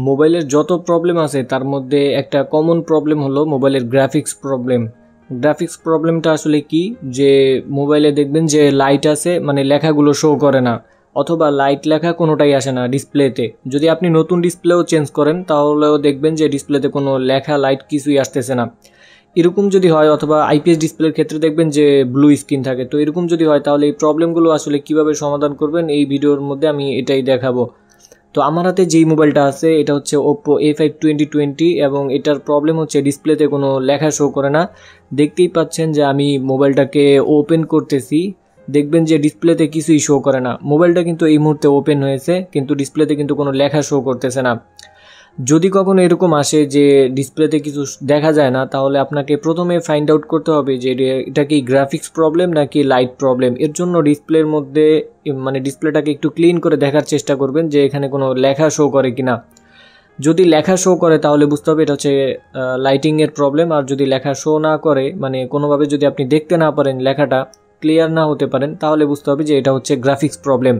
মোবাইলের যত প্রবলেম আছে তার মধ্যে একটা কমন প্রবলেম হলো মোবাইলের গ্রাফিক্স প্রবলেম। গ্রাফিক্স প্রবলেমটা আসলে কি, যে মোবাইলে দেখবেন যে লাইট আছে মানে লেখাগুলো শো করে না, অথবা লাইট লেখা কোনোটাই আসে না ডিসপ্লেতে। যদি আপনি নতুন ডিসপ্লেও চেঞ্জ করেন তাহলেও দেখবেন যে ডিসপ্লেতে কোনো লেখা লাইট কিছুই আসতেছে না। এরকম যদি হয়, অথবা আইপিএস ডিসপ্লের ক্ষেত্রে দেখবেন যে ব্লু স্ক্রিন থাকে, তো এরকম যদি হয় তাহলে এই প্রবলেমগুলো আসলে কিভাবে সমাধান করবেন এই ভিডিওর মধ্যে আমি এটাই দেখাবো। তো আমার হাতে যেই মোবাইলটা আছে এটা হচ্ছে Oppo A5 2020 এবং এটার প্রবলেম হচ্ছে ডিসপ্লেতে কোনো লেখা শো করে না। দেখতেই পাচ্ছেন যে আমি মোবাইলটাকে ওপেন করতেছি, দেখবেন যে ডিসপ্লেতে কিছুই শো করে না। মোবাইলটা কিন্তু এই মুহূর্তে ওপেন হয়েছে কিন্তু ডিসপ্লেতে কিন্তু কোনো লেখা শো করতেছে না। যদি কখনো এরকম আসে যে ডিসপ্লেতে কিছু দেখা যায় না, তাহলে আপনাকে প্রথমে ফাইন্ড আউট করতে হবে যে এটা কি গ্রাফিক্স প্রবলেম নাকি লাইট প্রবলেম। এর জন্য ডিসপ্লের মধ্যে মানে ডিসপ্লেটাকে একটু ক্লিন করে দেখার চেষ্টা করবেন যে এখানে কোনো লেখা শো করে কিনা। যদি লেখা শো করে তাহলে বুঝতে হবে এটা হচ্ছে লাইটিংয়ের প্রবলেম। আর যদি লেখা শো না করে, মানে কোনোভাবে যদি আপনি দেখতে না পারেন, লেখাটা ক্লিয়ার না হতে পারেন, তাহলে বুঝতে হবে যে এটা হচ্ছে গ্রাফিক্স প্রবলেম।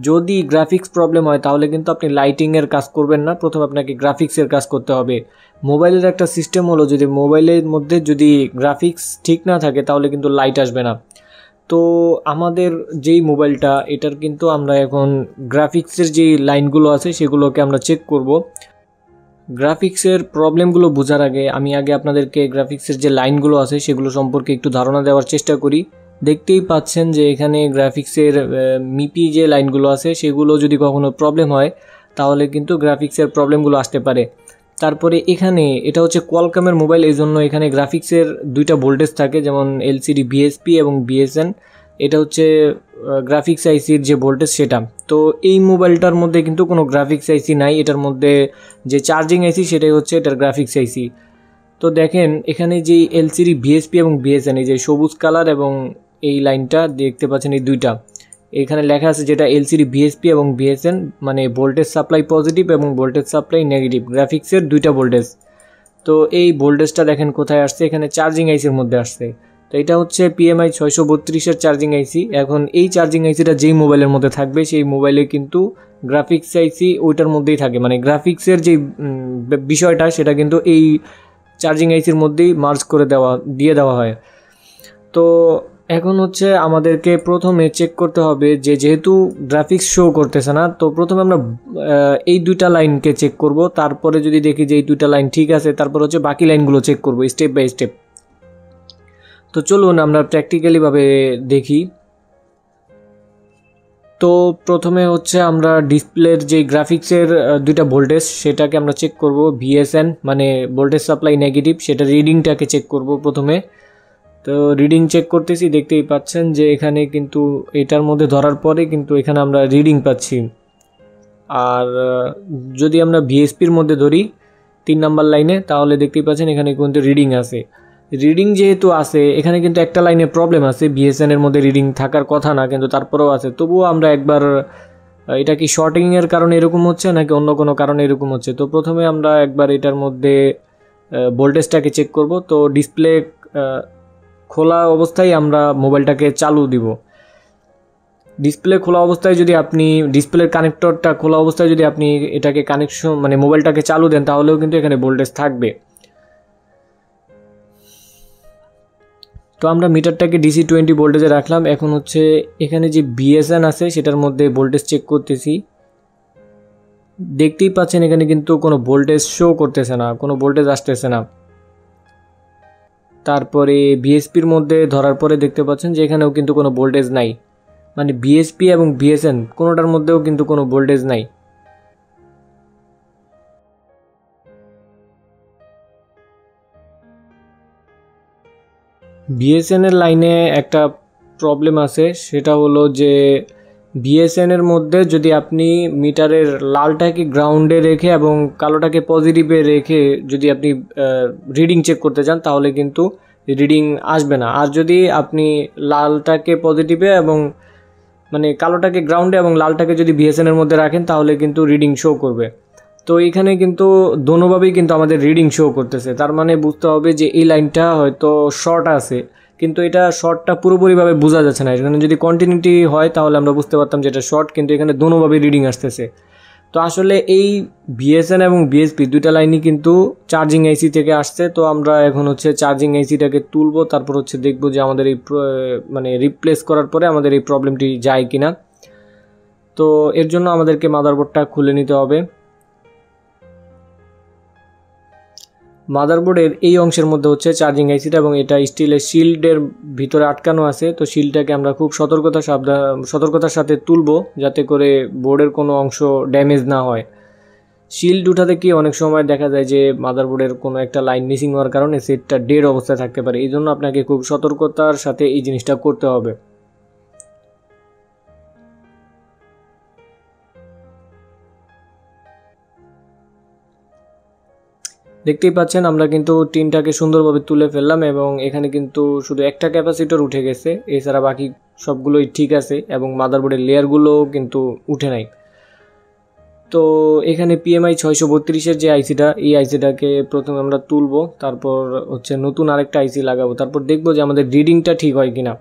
যদি গ্রাফিক্স প্রবলেম হয় তাহলে কিন্তু আপনি লাইটিংয়ের কাজ করবেন না, প্রথমে আপনাকে গ্রাফিক্সের কাজ করতে হবে। মোবাইলের একটা সিস্টেম হলো, যদি মোবাইলের মধ্যে যদি গ্রাফিক্স ঠিক না থাকে তাহলে কিন্তু লাইট আসবে না। তো আমাদের যেই মোবাইলটা, এটার কিন্তু আমরা এখন গ্রাফিক্সের যেই লাইনগুলো আছে সেগুলোকে আমরা চেক করব। গ্রাফিক্সের প্রবলেমগুলো বোঝার আগে আমি আপনাদেরকে গ্রাফিক্সের যে লাইনগুলো আছে সেগুলো সম্পর্কে একটু ধারণা দেওয়ার চেষ্টা করি। দেখতেই পাচ্ছেন যে এখানে গ্রাফিক্সের মিপি যে লাইনগুলো আছে সেগুলো যদি কখনো প্রবলেম হয় তাহলে কিন্তু গ্রাফিক্সের প্রবলেমগুলো আসতে পারে। তারপরে এখানে এটা হচ্ছে কোয়ালকমের মোবাইল, এই জন্য এখানে গ্রাফিক্সের দুইটা ভোল্টেজ থাকে, যেমন এলসিডি বিএসপি এবং বিএসএন। এটা হচ্ছে গ্রাফিক্স আইসির যে ভোল্টেজ সেটা। তো এই মোবাইলটার মধ্যে কিন্তু কোনো গ্রাফিক্স আইসি নাই, এটার মধ্যে যে চার্জিং আইসি সেটাই হচ্ছে এটার গ্রাফিক্স আইসি। তো দেখেন এখানে যে এলসিডি বিএসপি এবং বিএসএন, এই যে সবুজ কালার এবং এই লাইনটা দেখতে পাচ্ছেন, এই দুইটা এখানে লেখা আছে যেটা এলসিডি বিএসপি এবং বিএসএন, মানে ভোল্টেজ সাপ্লাই পজিটিভ এবং ভোল্টেজ সাপ্লাই নেগেটিভ, গ্রাফিক্সের দুইটা ভোল্টেজ। তো এই ভোল্টেজটা দেখেন কোথায় আসছে, এখানে চার্জিং আইসির মধ্যে আসছে। তো এটা হচ্ছে PMI 632 এর চার্জিং আইসি। এখন এই চার্জিং আইসিটা যেই মোবাইলের মধ্যে থাকবে সেই মোবাইলে কিন্তু গ্রাফিক্স আইসি ওইটার মধ্যেই থাকে, মানে গ্রাফিক্সের যে বিষয়টা সেটা কিন্তু এই চার্জিং আইসির মধ্যেই মার্জ করে দিয়ে দেওয়া হয়। তো এখন হচ্ছে আমাদেরকে প্রথমে চেক করতে হবে যে যেহেতু গ্রাফিক্স শো করতেছে না, তো প্রথমে আমরা এই দুইটা লাইনকে চেক করব। তারপরে যদি দেখি যে এই দুইটা লাইন ঠিক আছে, তারপর হচ্ছে বাকি লাইনগুলো চেক করব স্টেপ বাই স্টেপ। তো চলুন আমরা প্র্যাকটিক্যালিভাবে দেখি। তো প্রথমে হচ্ছে আমরা ডিসপ্লের যে গ্রাফিক্সের দুইটা ভোল্টেজ সেটাকে আমরা চেক করব, VSN মানে ভোল্টেজ সাপ্লাই নেগেটিভ, সেটা রিডিংটাকে চেক করব প্রথমে। তো রিডিং চেক করতেছি, দেখতেই পাচ্ছেন যে এখানে কিন্তু এটার মধ্যে ধরার পরে কিন্তু এখানে আমরা রিডিং পাচ্ছি। আর যদি আমরা VSPর মধ্যে ধরি 3 নাম্বার লাইনে, তাহলে দেখতেই পাচ্ছেন এখানে কিন্তু রিডিং আছে। রিডিং যেহেতু আছে এখানে কিন্তু একটা লাইনে প্রবলেম আছে, BSN এর মধ্যে রিডিং থাকার কথা না, কিন্তু তারপরেও আছে। তবুও আমরা একবার এটা কি শর্টিংয়ের কারণে এরকম হচ্ছে নাকি অন্য কোনো কারণে এরকম হচ্ছে, তো প্রথমে আমরা একবার এটার মধ্যে ভোল্টেজটাকে চেক করব। তো ডিসপ্লে খোলা অবস্থায় আমরা মোবাইলটাকে চালু দিব। ডিসপ্লে খোলা অবস্থায় যদি আপনি ডিসপ্লের কানেক্টরটা খোলা অবস্থায় যদি আপনি এটাকে কানেকশন মানে মোবাইলটাকে চালু দেন তাহলেও কিন্তু এখানে ভোল্টেজ থাকবে। তো আমরা মিটারটাকে DC 20 ভোল্টেজে রাখলাম। এখন হচ্ছে এখানে যে BSN আছে সেটার মধ্যে ভোল্টেজ চেক করতেছি। দেখতেই পাচ্ছেন এখানে কিন্তু কোনো ভোল্টেজ শো করতেছে না, কোনো ভোল্টেজ আসতেছে না। তারপরে VSPর মধ্যে ধরার পরে দেখতে পাচ্ছেন যে এখানেও কিন্তু কোনো ভোল্টেজ নাই, মানে VSP এবং BSN কোনোটার মধ্যেও কিন্তু কোনো ভোল্টেজ নাই। BSN এর লাইনে একটা প্রবলেম আছে, সেটা হলো যে BSN এর মধ্যে যদি আপনি মিটারের লালটাকে গ্রাউন্ডে রেখে এবং কালোটাকে পজিটিভে রেখে যদি আপনি রিডিং চেক করতে চান তাহলে কিন্তু রিডিং আসবে না। আর যদি আপনি লালটাকে পজিটিভে এবং মানে কালোটাকে গ্রাউন্ডে এবং লালটাকে যদি BSN এর মধ্যে রাখেন তাহলে কিন্তু রিডিং শো করবে। তো এখানে কিন্তু দোনোভাবেই কিন্তু আমাদের রিডিং শো করতেছে, তার মানে বুঝতে হবে যে এই লাইনটা হয়তো শর্ট আছে, কিন্তু এটা শর্টটা পুরোপুরিভাবে বোঝা যাচ্ছে না। এখানে যদি কন্টিনিউটি হয় তাহলে আমরা বুঝতে পারতাম যে এটা শর্ট, কিন্তু এখানে দোনোভাবে রিডিং আসতেছে। তো আসলে এই বিএসএন এবং বিএসপি দুইটা লাইনই কিন্তু চার্জিং আইসি থেকে আসছে। তো আমরা এখন হচ্ছে চার্জিং আইসিটাকে তুলবো, তারপর হচ্ছে দেখবো যে আমাদের এই মানে রিপ্লেস করার পরে আমাদের এই প্রবলেমটি যায় কিনা। তো এর জন্য আমাদেরকে মাদারবোর্ডটা খুলে নিতে হবে। মাদারবোর্ডের এই অংশের মধ্যে হচ্ছে চার্জিং আইসিটা এবং এটা স্টিলের শিল্ডের ভিতরে আটকানো আছে। তো শিল্ডটাকে আমরা খুব সতর্কতার সাথে তুলবো যাতে করে বোর্ডের কোনো অংশ ড্যামেজ না হয়। শিল্ড উঠাতে কি অনেক সময় দেখা যায় যে মাদারবোর্ডের কোনো একটা লাইন মিসিং হওয়ার কারণে সেটটা ডেড অবস্থায় থাকতে পারে। এই জন্য আপনাকে খুব সতর্কতার সাথে এই জিনিসটা করতে হবে। দেখতেই পাচ্ছেন আমরা কিন্তু টিনটাকে সুন্দরভাবে তুলে ফেললাম এবং এখানে কিন্তু শুধু একটা ক্যাপাসিটর উঠে গেছে, এছাড়া বাকি সবগুলোই ঠিক আছে এবং মাদারবোর্ডের লেয়ারগুলোও কিন্তু উঠে নাই। তো এখানে PMI 632-এর যে আইসিটা, এই আইসিটাকে প্রথমে আমরা তুলবো, তারপর হচ্ছে নতুন আরেকটা আইসি লাগাবো, তারপর দেখবো যে আমাদের রিডিংটা ঠিক হয় কিনা।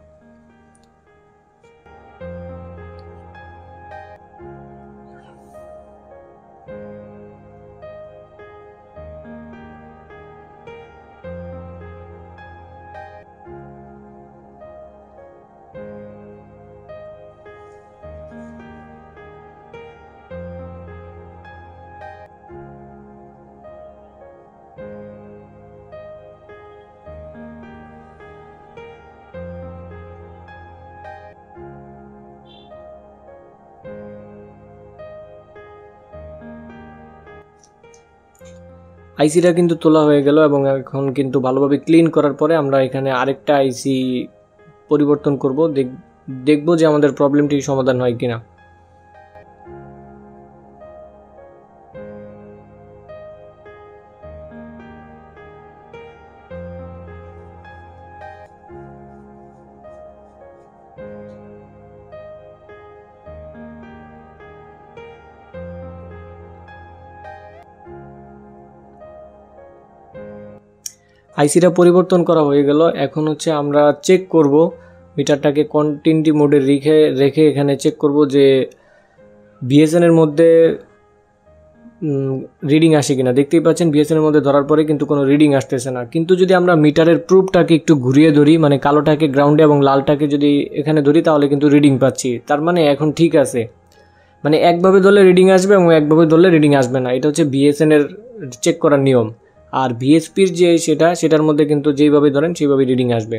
আইসিটা কিন্তু তোলা হয়ে গেল এবং এখন কিন্তু ভালোভাবে ক্লিন করার পরে আমরা এখানে আরেকটা আইসি পরিবর্তন করব, দেখব যে আমাদের প্রবলেমটি সমাধান হয় কিনা। আইসিটা পরিবর্তন করা হয়ে গেল। এখন হচ্ছে আমরা চেক করব মিটারটাকে কন্টিনিউটি মোডে রেখে এখানে চেক করব যে বিএসএন এর মধ্যে রিডিং আসে কিনা। দেখতেই পাচ্ছেন বিএসএন এর মধ্যে ধরার পরে কিন্তু কোনো রিডিং আসতেছে না। কিন্তু যদি আমরা মিটারের প্রুফটাকে একটু ঘুরিয়ে ধরি, মানে কালোটাকে গ্রাউন্ডে এবং লালটাকে যদি এখানে ধরি, তাহলে কিন্তু রিডিং পাচ্ছি। তার মানে এখন ঠিক আছে। মানে একভাবে ধরলে রিডিং আসবে এবং একভাবে ধরলে রিডিং আসবে না, এটা হচ্ছে বিএসএন এর চেক করার নিয়ম। আর বিএসপির যে সেটার মধ্যে কিন্তু যেইভাবে ধরেন সেইভাবে রিডিং আসবে।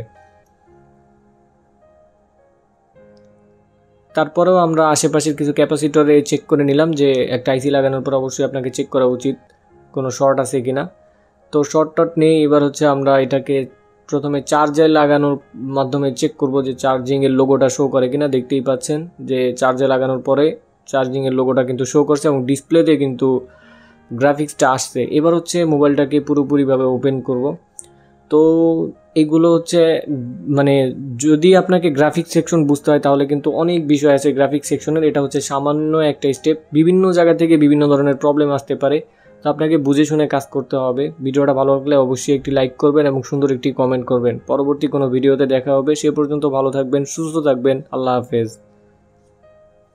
তারপরেও আমরা আশেপাশের কিছু ক্যাপাসিটরে চেক করে নিলাম যে একটা আইসি লাগানোর পর অবশ্যই আপনাকে চেক করা উচিত কোনো শর্ট আছে কিনা। তো শর্ট নেই, এবার হচ্ছে আমরা এটাকে প্রথমে চার্জে লাগানোর মাধ্যমে চেক করব যে চার্জিংয়ের লোগোটা শো করে কিনা। দেখতেই পাচ্ছেন যে চার্জে লাগানোর পরে চার্জিংয়ের লোগোটা কিন্তু শো করছে এবং ডিসপ্লেতে কিন্তু গ্রাফিক্সটা আসছে। এবার হচ্ছে মোবাইলটাকে পুরোপুরিভাবে ওপেন করব। তো এগুলো হচ্ছে মানে যদি আপনাকে গ্রাফিক্স সেকশন বুঝতে হয় তাহলে কিন্তু অনেক বিষয় আছে গ্রাফিক্স সেকশনের। এটা হচ্ছে সামান্য একটা স্টেপ, বিভিন্ন জায়গা থেকে বিভিন্ন ধরনের প্রবলেম আসতে পারে। তো আপনাকে বুঝে শুনে কাজ করতে হবে। ভিডিওটা ভালো লাগলে অবশ্যই একটি লাইক করবেন এবং সুন্দর একটি কমেন্ট করবেন। পরবর্তী কোনো ভিডিওতে দেখা হবে। সে পর্যন্ত ভালো থাকবেন, সুস্থ থাকবেন। আল্লাহ হাফেজ।